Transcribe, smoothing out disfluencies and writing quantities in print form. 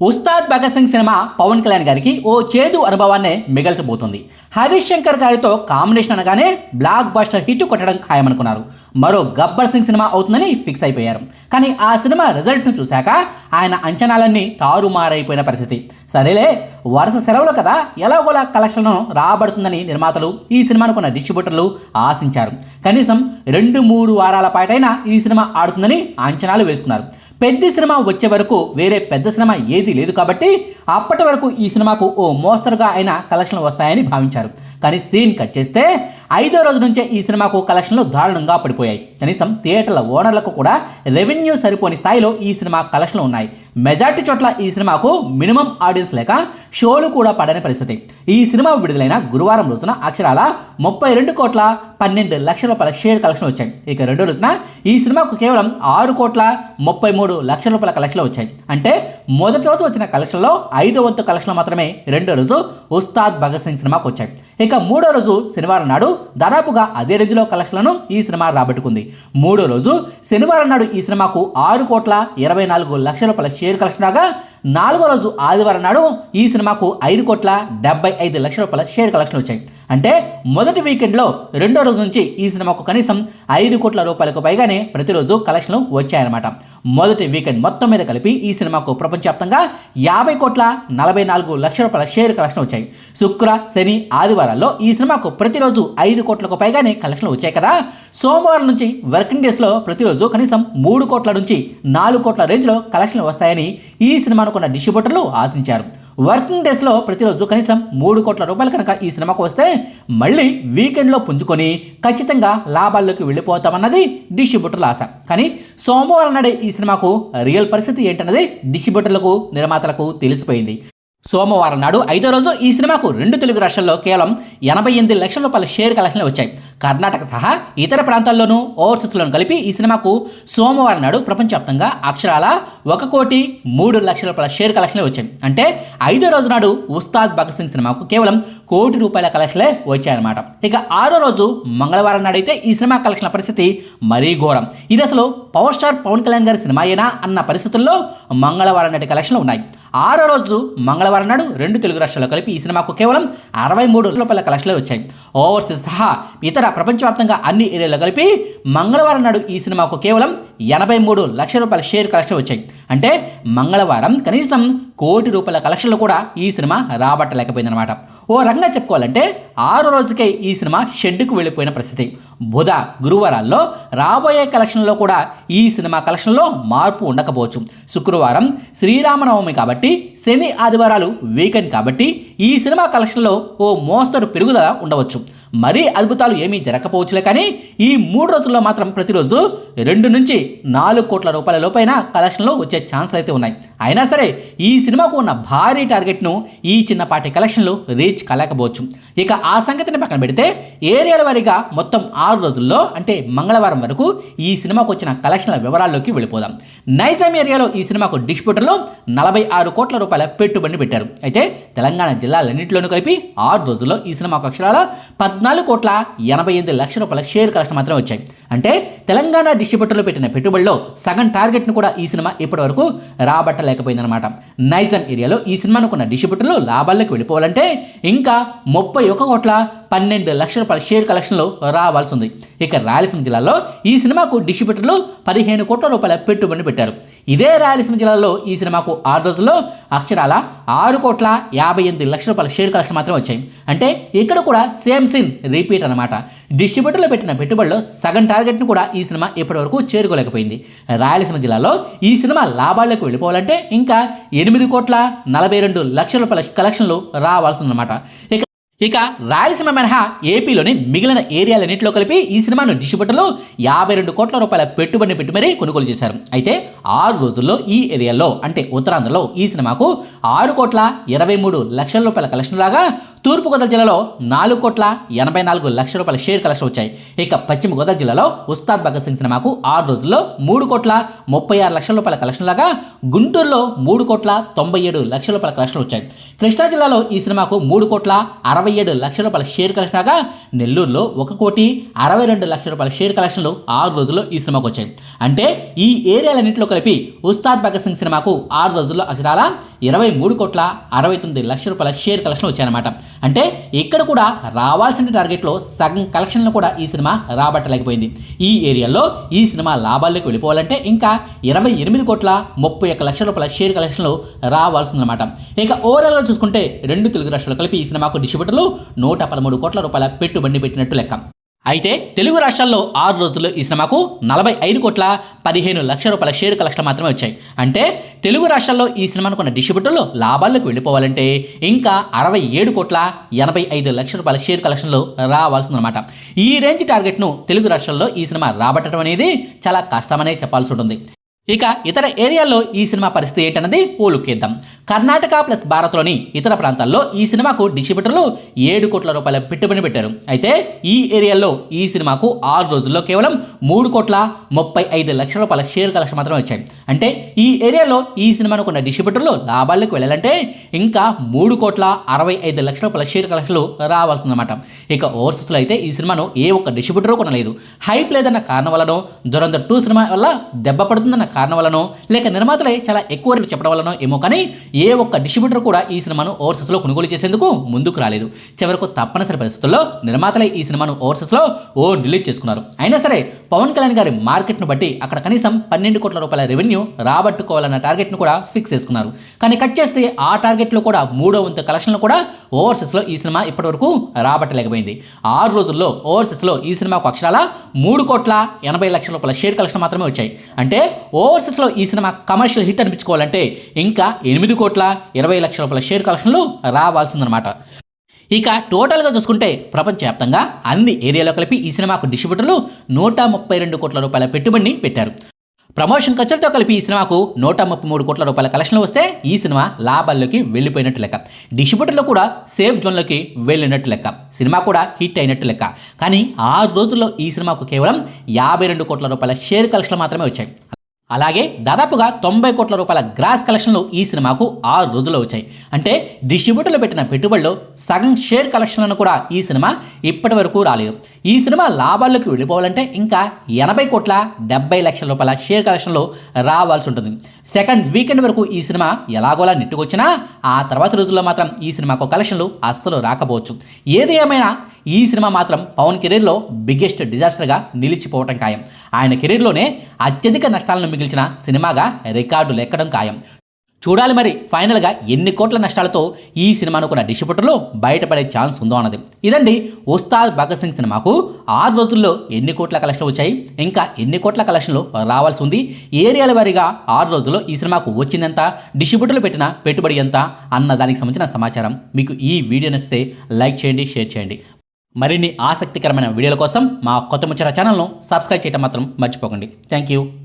Ustaad Bhagat Singh cinema Pawan Kalyan గారికి ఓ చేదు అనుభవాన్ని మిగల్చబోతుంది. హరీష్ శంకర్ గారితో కాంబినేషన్ అనగానే బ్లాక్ బస్టర్ హిట్ కొట్టడం ఖాయమనుకున్నారు. మరో గబ్బర్ సింగ్ సినిమా అవుతుందని ఫిక్స్ అయిపోయారు. కానీ ఆ సినిమా రిజల్ట్ను చూశాక ఆయన అంచనాలన్నీ తారుమారైపోయిన పరిస్థితి. సరేలే, వరుస సెలవులు కదా, ఎలాగోలా కలెక్షన్లను రాబడుతుందని నిర్మాతలు, ఈ సినిమాను కొన్న డిస్ట్రిబ్యూటర్లు ఆశించారు. కనీసం 2-3 వారాల పాటైనా ఈ సినిమా ఆడుతుందని అంచనాలు వేసుకున్నారు. పెద్ద సినిమా వచ్చే వరకు వేరే పెద్ద సినిమా ఏది లేదు కాబట్టి అప్పటి వరకు ఈ సినిమాకు ఓ మోస్తరుగా అయిన కలెక్షన్లు వస్తాయని భావించారు. కానీ సీన్ కట్ చేస్తే 5వ రోజు నుంచే ఈ సినిమాకు కలెక్షన్లు దారుణంగా పడిపోయాయి. కనీసం థియేటర్ల ఓనర్లకు కూడా రెవెన్యూ సరిపోని స్థాయిలో ఈ సినిమా కలెక్షన్లు ఉన్నాయి. మెజార్టీ చోట్ల ఈ సినిమాకు మినిమం ఆడియన్స్ లేక షోలు కూడా పడని పరిస్థితి. ఈ సినిమా విడుదలైన గురువారం రోజున అక్షరాల 32,12,00,000 షేర్ కలెక్షన్ వచ్చాయి. ఇక రెండో రోజున ఈ సినిమాకు కేవలం 6,33,00,000 కలెక్షన్లు వచ్చాయి. అంటే మొదటి రోజు వచ్చిన కలెక్షన్లో 5వ వంతు కలెక్షన్లు మాత్రమే రెండో రోజు ఉస్తాద్ భగత్ సింగ్ సినిమాకు వచ్చాయి. ఇక మూడో రోజు శనివారం నాడు దాదాపుగా అదే రేంజ్లో కలెక్షన్లను ఈ సినిమా రాబట్టుకుంది. మూడో రోజు శనివారం నాడు ఈ సినిమాకు 6,24,00,000 షేర్ కలెక్షన్ రాగా, 4వ రోజు ఆదివారం నాడు ఈ సినిమాకు 5,75,00,000 షేర్ కలెక్షన్ వచ్చాయి. అంటే మొదటి వీకెండ్లో రెండో రోజు నుంచి ఈ సినిమాకు కనీసం 5 కోట్ల రూపాయలకు పైగానే ప్రతిరోజు కలెక్షన్లు వచ్చాయన్నమాట. మొదటి వీకెండ్ మొత్తం మీద కలిపి ఈ సినిమాకు ప్రపంచవ్యాప్తంగా 50,44,00,000 షేర్ కలెక్షన్ వచ్చాయి. శుక్ర, శని, ఆదివారాల్లో ఈ సినిమాకు ప్రతిరోజు 5 కోట్లకు పైగానే కలెక్షన్లు వచ్చాయి కదా. సోమవారం నుంచి వర్కింగ్ డేస్లో ప్రతిరోజు కనీసం 3 కోట్ల నుంచి 4 కోట్ల రేంజ్లో కలెక్షన్లు వస్తాయని ఈ సినిమాను కొన్న డిస్ట్రిబ్యూటర్లు ఆశించారు. వర్కింగ్ డేస్లో ప్రతిరోజు కనీసం 3 కోట్ల రూపాయలు కనుక ఈ సినిమాకు వస్తే మళ్ళీ వీకెండ్లో పుంజుకొని ఖచ్చితంగా లాభాల్లోకి వెళ్ళిపోతామన్నది డిస్ట్రిబ్యూటర్ల ఆశ. కానీ సోమవారం నాడే ఈ సినిమాకు రియల్ పరిస్థితి ఏంటన్నది డిస్ట్రిబ్యూటర్లకు, నిర్మాతలకు తెలిసిపోయింది. సోమవారం నాడు 5వ రోజు ఈ సినిమాకు 2 తెలుగు రాష్ట్రాల్లో కేవలం 88 లక్షల రూపాయల షేర్ కలెక్షన్లు వచ్చాయి. కర్ణాటక సహా ఇతర ప్రాంతాల్లోనూ ఓవర్సీస్లోనూ కలిపి ఈ సినిమాకు సోమవారం నాడు ప్రపంచవ్యాప్తంగా అక్షరాల 1,03,00,000 షేర్ కలెక్షన్లు వచ్చాయి. అంటే 5వ రోజు నాడు ఉస్తాద్ భగత్ సింగ్ సినిమాకు కేవలం ₹1,00,00,000 కలెక్షన్లే వచ్చాయన్నమాట. ఇక 6వ రోజు మంగళవారం నాడైతే ఈ సినిమా కలెక్షన్ల పరిస్థితి మరీ ఘోరం. ఇది అసలు పవర్ స్టార్ పవన్ కళ్యాణ్ గారి సినిమాయేనా అన్న పరిస్థితుల్లో మంగళవారం నాటి కలెక్షన్లు ఉన్నాయి. 6వ రోజు మంగళవారం నాడు 2 తెలుగు రాష్ట్రాల్లో కలిపి ఈ సినిమాకు కేవలం ₹63 కలెక్షన్లు వచ్చాయి. ఓవర్సీస్ సహా ఇతర ప్రపంచవ్యాప్తంగా అన్ని ఏరియాలో కలిపి మంగళవారం నాడు ఈ సినిమాకు కేవలం ₹83 లక్షల షేర్ కలెక్షన్ వచ్చాయి. అంటే మంగళవారం కనీసం ₹1,00,00,000 కలెక్షన్లు కూడా ఈ సినిమా రాబట్టలేకపోయిందనమాట. ఓ రంగా చెప్పుకోవాలంటే 6వ రోజుకే ఈ సినిమా షెడ్డుకు వెళ్ళిపోయిన పరిస్థితి. బుధ, గురువారాల్లో రాబోయే కలెక్షన్లో కూడా ఈ సినిమా కలెక్షన్లో మార్పు ఉండకపోవచ్చు. శుక్రవారం శ్రీరామనవమి కాబట్టి, శని, ఆదివారాలు వీకెండ్ కాబట్టి ఈ సినిమా కలెక్షన్లో ఓ మోస్తరు పెరుగుదల ఉండవచ్చు. మరీ అద్భుతాలు ఏమీ జరగకపోవచ్చులే. కానీ ఈ 3 రోజుల్లో మాత్రం ప్రతిరోజు 2 నుంచి 4 కోట్ల రూపాయల లోపైన కలెక్షన్లు వచ్చే ఛాన్సులు అయితే ఉన్నాయి. అయినా సరే ఈ సినిమాకు ఉన్న భారీ టార్గెట్ను ఈ చిన్నపాటి కలెక్షన్లు రీచ్ కాలేకపోవచ్చు. ఇక ఆ సంగతిని పక్కన పెడితే ఏరియాల వారీగా మొత్తం 6 రోజుల్లో అంటే మంగళవారం వరకు ఈ సినిమాకు వచ్చిన కలెక్షన్ల వివరాల్లోకి వెళ్ళిపోదాం. నైజాం ఏరియాలో ఈ సినిమాకు డిస్ట్రిబ్యూటర్లు 46 కోట్ల రూపాయల పెట్టుబడి పెట్టారు. అయితే తెలంగాణ జిల్లాలన్నింటిలోనూ కలిపి 6 రోజుల్లో ఈ సినిమాకు అక్షరాల ₹14,88,00,000 షేర్ కలెక్షన్ మాత్రమే వచ్చాయి. అంటే తెలంగాణ డిస్ట్రిబ్యూటర్లు పెట్టిన పెట్టుబడిలో సగం టార్గెట్ను కూడా ఈ సినిమా ఇప్పటివరకు రాబట్టలేకపోయిందనమాట. నైజాం ఏరియాలో ఈ సినిమాను కొన్న డిస్ట్రిబ్యూటర్లు లాభాల్లోకి వెళ్ళిపోవాలంటే ఇంకా ₹31,12,00,000 షేర్ కలెక్షన్లు రావాల్సి ఉంది. ఇక రాయలసీమ జిల్లాలో ఈ సినిమాకు డిస్ట్రిబ్యూటర్లు ₹15 కోట్ల పెట్టుబడి పెట్టారు. ఇదే రాయలసీమ జిల్లాలో ఈ సినిమాకు 6 రోజుల్లో అక్షరాల ₹6,58,00,000 షేర్ కలెక్షన్ మాత్రమే వచ్చాయి. అంటే ఇక్కడ కూడా సేమ్ సీన్ రిపీట్ అనమాట. డిస్ట్రిబ్యూటర్లు పెట్టిన పెట్టుబడిలో సగం టార్గెట్ను కూడా ఈ సినిమా ఇప్పటివరకు చేరుకోలేకపోయింది. రాయలసీమ జిల్లాలో ఈ సినిమా లాభాల్లోకి వెళ్ళిపోవాలంటే ఇంకా ₹8,42,00,000 కలెక్షన్లు రావాల్సి ఉందన్నమాట. ఇక రాయలసీమ మినహా ఏపీలోని మిగిలిన ఏరియాలన్నింటిలో కలిపి ఈ సినిమాను డిస్ట్రిబ్యూటర్లు ₹52 కోట్ల పెట్టుబడిని పెట్టి మరీ కొనుగోలు చేశారు. అయితే 6 రోజుల్లో ఈ ఏరియాలో అంటే ఉత్తరాంధ్రలో ఈ సినిమాకు ₹6,23,00,000 కలెక్షన్ రాగా, తూర్పుగోదావరి జిల్లాలో ₹4,84,00,000 షేర్ కలెక్షన్ వచ్చాయి. ఇక పశ్చిమ గోదావరి జిల్లాలో ఉస్తాద్ భగత్ సింగ్ సినిమాకు 6 రోజుల్లో ₹3,36,00,000 కలెక్షన్ లాగా, గుంటూరులో ₹3,97,00,000 కలెక్షన్ వచ్చాయి. కృష్ణా జిల్లాలో ఈ సినిమాకు ₹3,65,00,000 67 లక్షల రూపాయల షేర్ కలెక్షన్ రాగా నెల్లూరులో 1,62 లక్షల రూపాయల షేర్ కలెక్షన్లు 6 రోజుల్లో ఈ సినిమాకు వచ్చాయి. అంటే ఈ ఏరియాలన్నింటిలో కలిపి ఉస్తాద్ భగత్ సింగ్ సినిమాకు 6 రోజుల్లో అక్షరాల 23,69 లక్షల రూపాయల షేర్ కలెక్షన్ వచ్చాయన్నమాట. అంటే ఇక్కడ కూడా రావాల్సిన టార్గెట్లో సగం కలెక్షన్లు కూడా ఈ సినిమా రాబట్టలేకపోయింది. ఈ ఏరియాలో ఈ సినిమా లాభాల్లోకి వెళ్ళిపోవాలంటే ఇంకా 28,31 లక్షల రూపాయల షేర్ కలెక్షన్లు రావాల్సిందన్నమాట. ఇక ఓవరాల్గా చూసుకుంటే రెండు తెలుగు రాష్ట్రాలు కలిపి ఈ సినిమాకు డిస్ట్రిబ్యూటర్లు 113 కోట్ల రూపాయల పెట్టుబడి పెట్టినట్టు లెక్క. అయితే తెలుగు రాష్ట్రాల్లో 6 రోజుల్లో ఈ సినిమాకు 45,15 లక్షల రూపాయల షేర్ కలెక్షన్ మాత్రమే వచ్చాయి. అంటే తెలుగు రాష్ట్రాల్లో ఈ సినిమాను కొన్న డిస్ట్రిబ్యూటర్లు లాభాల్లోకి వెళ్ళిపోవాలంటే ఇంకా 67,85 లక్షల రూపాయల షేర్ కలెక్షన్లు రావాల్సిందన్నమాట. ఈ రేంజ్ టార్గెట్ను తెలుగు రాష్ట్రాల్లో ఈ సినిమా రాబట్టడం అనేది చాలా కష్టమనే చెప్పాల్సి ఉంటుంది. ఇక ఇతర ఏరియాల్లో ఈ సినిమా పరిస్థితి ఏంటన్నది ఓ లుక్ ఇద్దాం. కర్ణాటక ప్లస్ భారత్లోని ఇతర ప్రాంతాల్లో ఈ సినిమాకు డిస్ట్రిబ్యూటర్లు 7 కోట్ల రూపాయల పెట్టుబడి పెట్టారు. అయితే ఈ ఏరియాలో ఈ సినిమాకు 6 రోజుల్లో కేవలం 3,35 లక్షల రూపాయల షేర్ కలెక్షన్ మాత్రమే వచ్చాయి. అంటే ఈ ఏరియాలో ఈ సినిమాను కొన్న డిస్ట్రిబ్యూటర్లు లాభాల్లోకి వెళ్ళాలంటే ఇంకా 3,65 లక్షల రూపాయల షేర్ కలెక్షన్లు రావాల్సిందన్నమాట. ఇక ఓవర్సీస్లో అయితే ఈ సినిమాను ఏ ఒక్క డిస్ట్రిబ్యూటరు కొనలేదు. హైప్ లేదన్న కారణం వలనో, దురంధర్ 2 సినిమా వల్ల దెబ్బ పడుతుందన్న కారణం వలనో, లేక నిర్మాతలే చాలా ఎక్కువ రేట్లు చెప్పడం వలనో ఏమో కానీ ఏ ఒక్క డిస్ట్రిబ్యూటర్ కూడా ఈ సినిమాను ఓవర్సీస్లో కొనుగోలు చేసేందుకు ముందుకు రాలేదు. చివరకు తప్పనిసరి పరిస్థితుల్లో నిర్మాతలే ఈ సినిమాను ఓవర్సీస్లో రిలీజ్ చేసుకున్నారు. అయినా సరే పవన్ కళ్యాణ్ గారి మార్కెట్ను బట్టి అక్కడ కనీసం 12 కోట్ల రూపాయల రెవెన్యూ రాబట్టుకోవాలన్న టార్గెట్ను కూడా ఫిక్స్ చేసుకున్నారు. కానీ కట్ చేస్తే ఆ టార్గెట్లో కూడా 3వ వంతు కలెక్షన్లు కూడా ఓవర్సీస్లో ఈ సినిమా ఇప్పటివరకు రాబట్టలేకపోయింది. 6 రోజుల్లో ఓవర్సీస్లో ఈ సినిమాకు అక్షరాల 3,80 లక్షల రూపాయల షేర్ కలెక్షన్ మాత్రమే వచ్చాయి. అంటే ఓవర్సీస్లో ఈ సినిమా కమర్షియల్ హిట్ అనిపించుకోవాలంటే ఇంకా 8,20 లక్షల రూపాయల షేర్ కలెక్షన్లు రావాల్సిందనమాట. ఇక టోటల్గా చూసుకుంటే ప్రపంచవ్యాప్తంగా అన్ని ఏరియాలో కలిపి ఈ సినిమాకు డిస్ట్రిబ్యూటర్లు 132 కోట్ల రూపాయల పెట్టుబడిని పెట్టారు. ప్రమోషన్ ఖర్చులతో కలిపి ఈ సినిమాకు 133 కోట్ల రూపాయల కలెక్షన్లు వస్తే ఈ సినిమా లాభాల్లోకి వెళ్ళిపోయినట్టు లెక్క. డిస్ట్రిబ్యూటర్లు కూడా సేఫ్ జోన్లోకి వెళ్ళినట్టు లెక్క. సినిమా కూడా హిట్ అయినట్టు లెక్క. కానీ 6 రోజుల్లో ఈ సినిమాకు కేవలం 52 కోట్ల రూపాయల షేర్ కలెక్షన్లు మాత్రమే వచ్చాయి. అలాగే దాదాపుగా 90 కోట్ల రూపాయల గ్రాస్ కలెక్షన్లు ఈ సినిమాకు 6 రోజుల్లో వచ్చాయి. అంటే డిస్ట్రిబ్యూటర్లు పెట్టిన పెట్టుబడిలో సగం షేర్ కలెక్షన్లను కూడా ఈ సినిమా ఇప్పటి వరకు రాలేదు. ఈ సినిమా లాభాల్లోకి వెళ్ళిపోవాలంటే ఇంకా 80,70 లక్షల రూపాయల షేర్ కలెక్షన్లు రావాల్సి ఉంటుంది. సెకండ్ వీకెండ్ వరకు ఈ సినిమా ఎలాగోలా నెట్టుకొచ్చినా ఆ తర్వాత రోజుల్లో మాత్రం ఈ సినిమాకు కలెక్షన్లు అస్సలు రాకపోవచ్చు. ఏది ఏమైనా ఈ సినిమా మాత్రం పవన్ కెరీర్లో బిగ్గెస్ట్ డిజాస్టర్గా నిలిచిపోవటం ఖాయం. ఆయన కెరీర్లోనే అత్యధిక నష్టాలను మిగిల్చిన సినిమాగా రికార్డులు ఎక్కడం ఖాయం. చూడాలి మరి ఫైనల్గా ఎన్ని కోట్ల నష్టాలతో ఈ సినిమాను కూడా డిస్ట్రిబ్యూటర్లు బయటపడే ఛాన్స్ ఉందో అన్నది. ఇదండి ఉస్తాద్ భగత్ సింగ్ సినిమాకు 6 రోజుల్లో ఎన్ని కోట్ల కలెక్షన్లు వచ్చాయి, ఇంకా ఎన్ని కోట్ల కలెక్షన్లు రావాల్సి ఉంది, ఏరియాల వారీగా 6 రోజుల్లో ఈ సినిమాకు వచ్చిందెంత, డిస్ట్రిబ్యూటర్లు పెట్టిన పెట్టుబడి ఎంత అన్న దానికి సంబంధించిన సమాచారం. మీకు ఈ వీడియో నచ్చితే లైక్ చేయండి, షేర్ చేయండి. మరిన్ని ఆసక్తికరమైన వీడియోల కోసం మా కొత్త ముచ్చట ఛానల్ను సబ్స్క్రైబ్ చేయడం మాత్రం మర్చిపోకండి. Thank you.